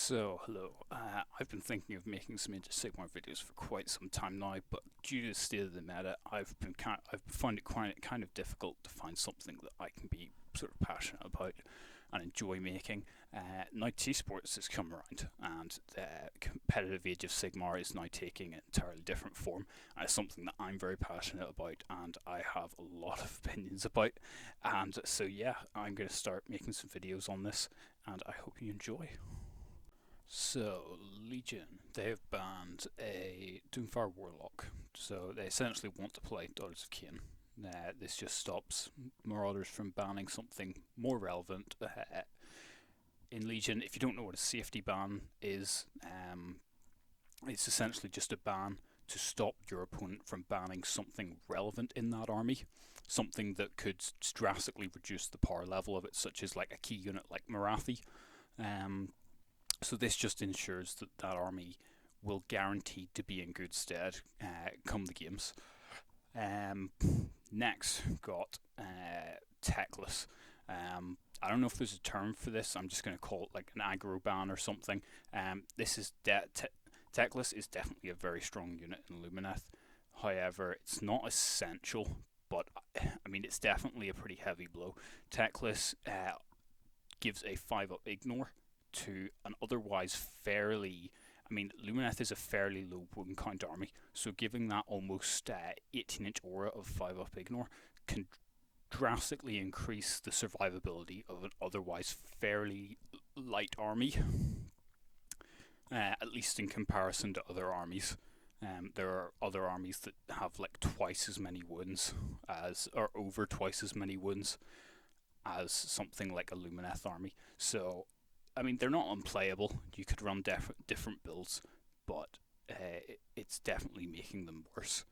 So, hello. I've been thinking of making some into Sigmar videos for quite some time now, but due to the state of the meta, I've found it quite kind of difficult to find something that I can be sort of passionate about and enjoy making. Now Tsports has come around, and the competitive age of Sigmar is now taking an entirely different form, and it's something that I'm very passionate about, and I have a lot of opinions about. And so, yeah, I'm going to start making some videos on this, and I hope you enjoy. So, Legion, they have banned a Doomfire Warlock, so they essentially want to play Daughters of Cain. This just stops Marauders from banning something more relevant. In Legion, if you don't know what a safety ban is, it's essentially just a ban to stop your opponent from banning something relevant in that army, something that could drastically reduce the power level of it, such as like a key unit like Marathi. So this just ensures that that army will guaranteed to be in good stead come the games. Next, got Techless. I don't know if there's a term for this. I'm just going to call it like an aggro ban or something. This is Techless is definitely a very strong unit in Lumineth. However, it's not essential, but I mean it's definitely a pretty heavy blow. Techless gives a 5-up ignore to an otherwise fairly, I mean, Lumineth is a fairly low wound count army, so giving that almost 18-inch aura of 5-up ignore can drastically increase the survivability of an otherwise fairly light army, at least in comparison to other armies. There are other armies that have like twice as many wounds as, or over twice as many wounds as something like a Lumineth army. So I mean, they're not unplayable. You could run different builds, but it's definitely making them worse.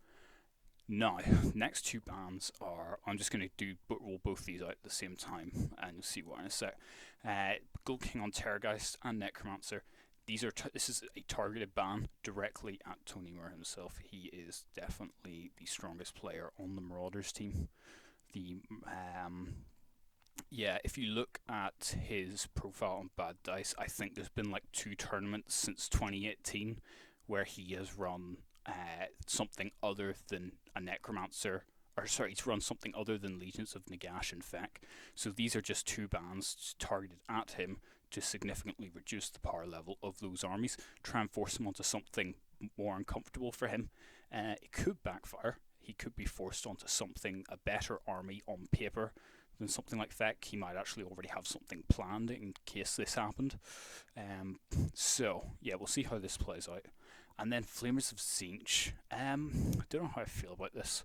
Now, next two bans are, I'm just going to roll both these out at the same time, and you'll see why in a sec. Gold King on Terrorgeist and Necromancer. This is a targeted ban directly at Tony Moore himself. He is definitely the strongest player on the Marauders team. Yeah, if you look at his profile on Bad Dice, I think there's been like 2 tournaments since 2018 where he has run something other than a Necromancer, or sorry, he's run something other than Legions of Nagash and Feck. So these are just 2 bans targeted at him to significantly reduce the power level of those armies, try and force him onto something more uncomfortable for him. It could backfire. He could be forced onto something, a better army on paper than something like that. He might actually already have something planned in case this happened. So yeah, we'll see how this plays out. And then Flamers of Tzeentch. I don't know how I feel about this.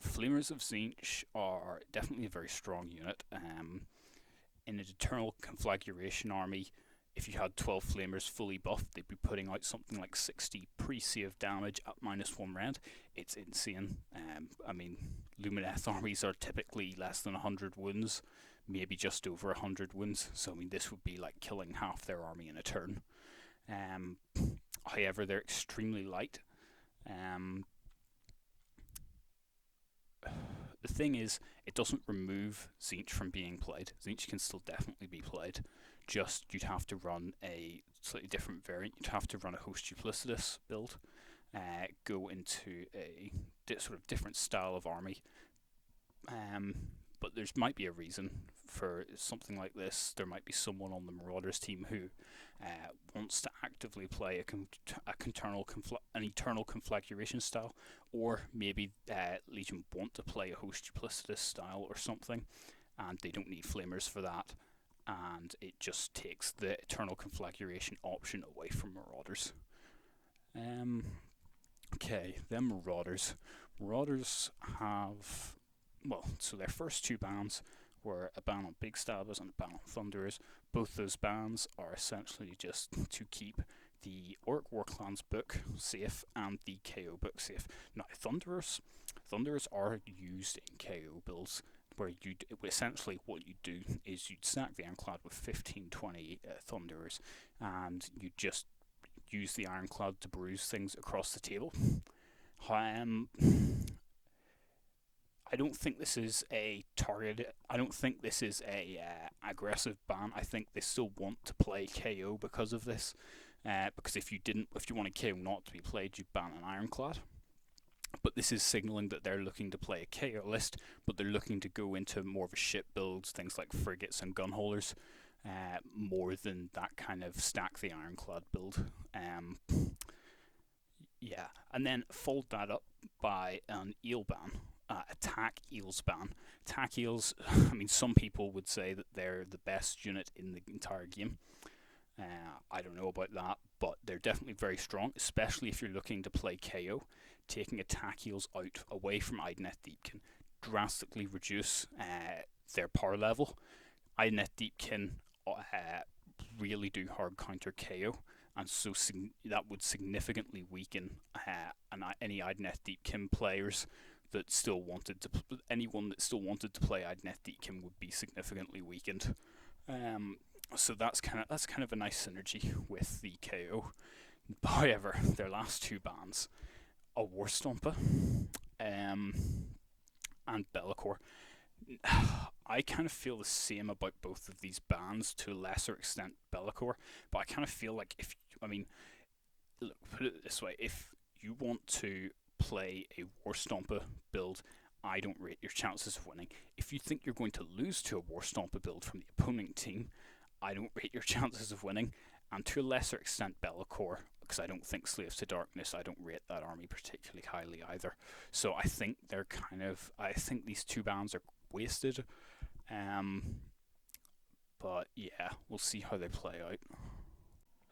Flamers of Tzeentch are definitely a very strong unit. In an Eternal Conflagration army, if you had 12 Flamers fully buffed, they'd be putting out something like 60 pre-save damage at -1 red. It's insane. I mean, Lumineth armies are typically less than 100 wounds, maybe just over 100 wounds, so I mean this would be like killing half their army in a turn. However, they're extremely light. The thing is, it doesn't remove Tzeentch from being played. Tzeentch can still definitely be played, just you'd have to run a slightly different variant. You'd have to run a Host Duplicitous build, go into a sort of different style of army. But there might be a reason for something like this. There might be someone on the Marauders team who wants to actively play an Eternal Conflagration style, or maybe Legion want to play a Host Duplicitous style or something, and they don't need Flamers for that, and it just takes the Eternal Conflagration option away from Marauders. Okay, then Marauders. Marauders have, well, so their first 2 bans were a ban on Big Stabbers and a ban on Thunderers. Both those bans are essentially just to keep the Orc War Clans book safe and the KO book safe. Now, Thunderers are used in KO builds, where essentially what you do is you'd stack the Ironclad with 15-20 Thunderers, and you just use the Ironclad to bruise things across the table. I don't think this is a targeted. I don't think this is a aggressive ban. I think they still want to play KO because of this. Because if you wanted KO not to be played, you'd ban an Ironclad. But this is signalling that they're looking to play a KO list, but they're looking to go into more of a ship builds, things like frigates and gun haulers, more than that kind of stack the Ironclad build. Yeah, and then followed that up by an eel ban, attack eels ban. Attack eels, I mean, some people would say that they're the best unit in the entire game. I don't know about that, but they're definitely very strong, especially if you're looking to play KO. Taking attack eels out away from Idnet Deep can drastically reduce their power level. Idnet Deep can really do hard counter KO, and so that would significantly weaken any Idnet Deepkin players that still wanted to. Anyone that still wanted to play Idnet Deepkin would be significantly weakened. So that's kind of a nice synergy with the KO. However, their last two bans, a War Stomper, and Bellacore. I kind of feel the same about both of these bans, to a lesser extent Bellacore, but I kind of feel like look, put it this way, if you want to play a War Stomper build, I don't rate your chances of winning. If you think you're going to lose to a War Stomper build from the opponent team, I don't rate your chances of winning. And to a lesser extent Bellacore, because I don't think Slaves to Darkness, I don't rate that army particularly highly either. So I think I think these two bans are wasted. But yeah, we'll see how they play out.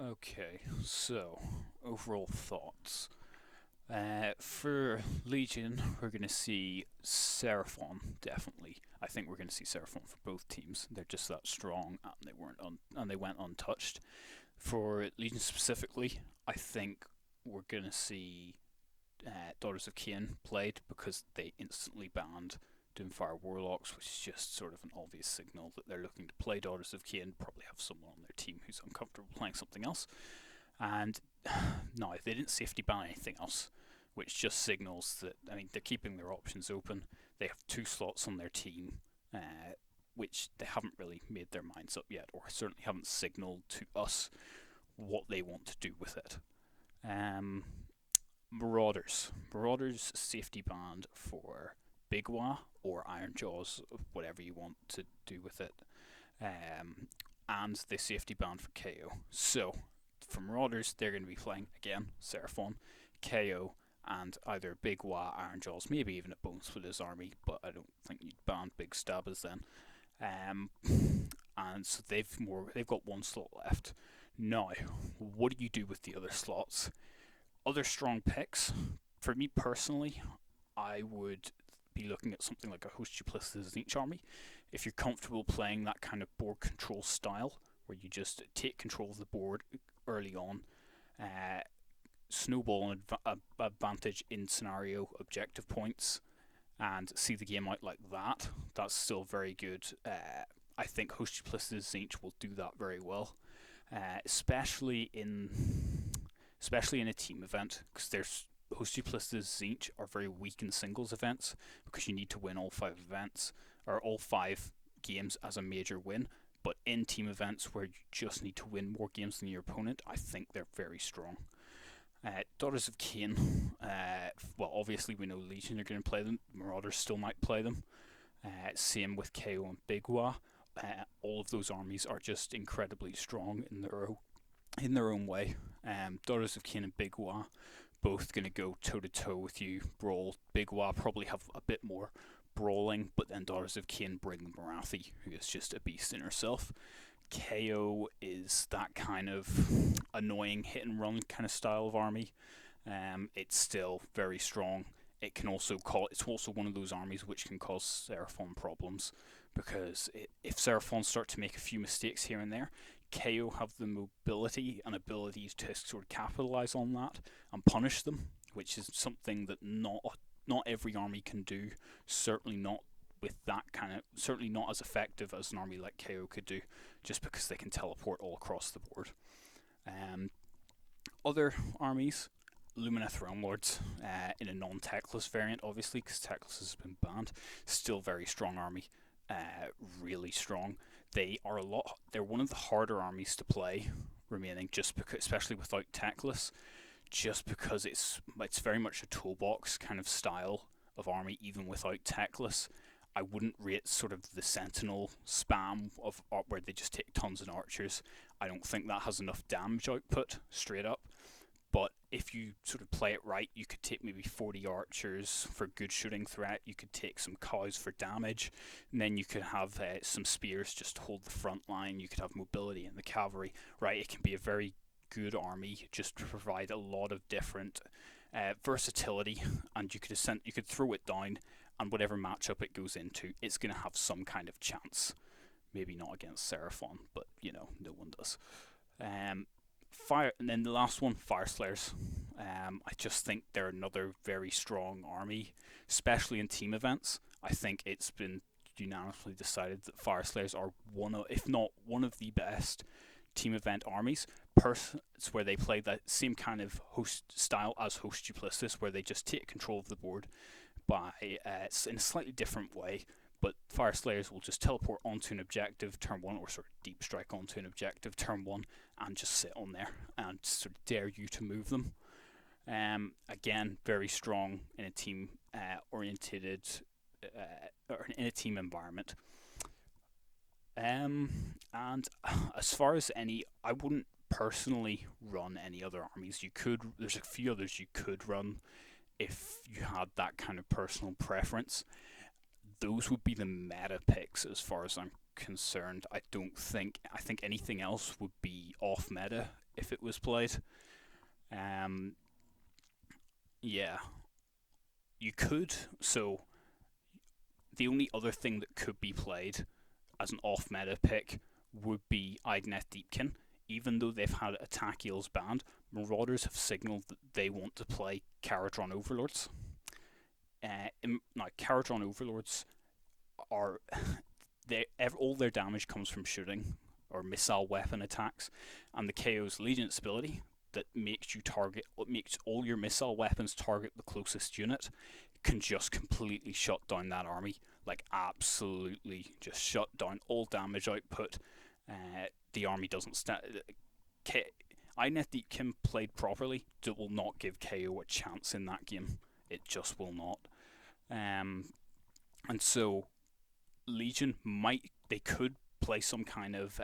Okay, so overall thoughts. For Legion, we're going to see Seraphon, definitely. I think we're going to see Seraphon for both teams. They're just that strong, and they went untouched. For Legion specifically, I think we're going to see Daughters of Cain played, because they instantly banned Doomfire Warlocks, which is just sort of an obvious signal that they're looking to play Daughters of Cain, probably have someone on their team who's uncomfortable playing something else. And no, they didn't safety ban anything else, which just signals that, I mean, they're keeping their options open. They have 2 slots on their team, which they haven't really made their minds up yet, or certainly haven't signaled to us what they want to do with it. Marauders safety banned for Big Wa or Iron Jaws, whatever you want to do with it, and they safety banned for KO. So for Marauders, they're going to be playing again Seraphon, KO, and either Big Wa, Iron Jaws, maybe even a Bone Splitter's army, but I don't think you'd ban Big Stabbers then. And so they've got 1 slot left. Now, what do you do with the other slots? Other strong picks, for me personally, I would be looking at something like a Host Duplicitous Tzeentch army. If you're comfortable playing that kind of board control style, where you just take control of the board early on, snowball an advantage in scenario objective points, and see the game out like that, that's still very good. I think Host Duplicitous Tzeentch will do that very well, especially in a team event, because there's Host Duplicitous Tzeentch are very weak in singles events, because you need to win all 5 events, or all 5 games as a major win. But in team events where you just need to win more games than your opponent, I think they're very strong. Daughters of Cain, well, obviously we know Legion are going to play them. Marauders still might play them. Same with KO and Big Wa. All of those armies are just incredibly strong in their own way. Daughters of Cain and Big Wa both going to go toe to toe with you, brawl. Big Wa probably have a bit more brawling, but then Daughters of Cain bring Marathi, who is just a beast in herself. KO is that kind of annoying hit and run kind of style of army. It's still very strong. It's also one of those armies which can cause Seraphon problems, because if Seraphon start to make a few mistakes here and there, KO have the mobility and ability to sort of capitalize on that and punish them, which is something that not every army can do. Certainly not as effective as an army like KO could do, just because they can teleport all across the board. Other armies, Lumineth Realm Lords in a non-techless variant, obviously, because techless has been banned. Still very strong army, really strong. They're one of the harder armies to play remaining, just because, especially without techless, just because it's very much a toolbox kind of style of army, even without techless. I wouldn't rate sort of the Sentinel spam of where they just take tons of archers. I don't think that has enough damage output straight up. But if you sort of play it right, you could take maybe 40 archers for good shooting threat. You could take some cows for damage, and then you could have some spears just to hold the front line. You could have mobility in the cavalry. Right, it can be a very good army just to provide a lot of different versatility, and you could throw it down, and whatever matchup it goes into, it's going to have some kind of chance. Maybe not against Seraphon, but no one does. And then the last one, Fire Slayers. I just think they're another very strong army, especially in team events. I think it's been unanimously decided that Fire Slayers are if not one of the best team event armies. It's where they play that same kind of host style as Host Duplicis, where they just take control of the board by in a slightly different way. But Fire Slayers will just teleport onto an objective turn 1, or sort of deep strike onto an objective turn 1, and just sit on there and sort of dare you to move them. Again, very strong in a team oriented or in a team environment. And as far as I wouldn't personally run any other armies. There's a few others you could run if you had that kind of personal preference. Those would be the meta picks as far as I'm concerned. I think anything else would be off meta if it was played. Yeah, you could. So the only other thing that could be played as an off meta pick would be Idoneth Deepkin. Even though they've had attack eels banned, Marauders have signalled that they want to play Caradron Overlords. Now, Caradron Overlords are all their damage comes from shooting or missile weapon attacks, and the KO's Legion's ability that makes all your missile weapons target the closest unit can just completely shut down that army. Like, absolutely just shut down all damage output. The army doesn't stand. Idoneth Deepkin played properly will not give KO a chance in that game. It just will not. And so Legion they could play some kind of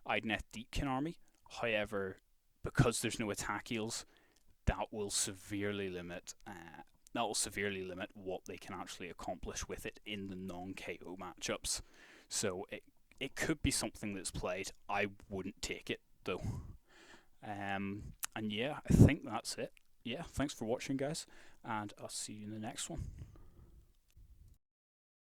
Idoneth Deepkin army. However, because there's no attack eels, that will severely limit what they can actually accomplish with it in the non-KO matchups. So it could be something that's played. I wouldn't take it though. And yeah, I think that's it. Yeah, thanks for watching, guys, and I'll see you in the next one.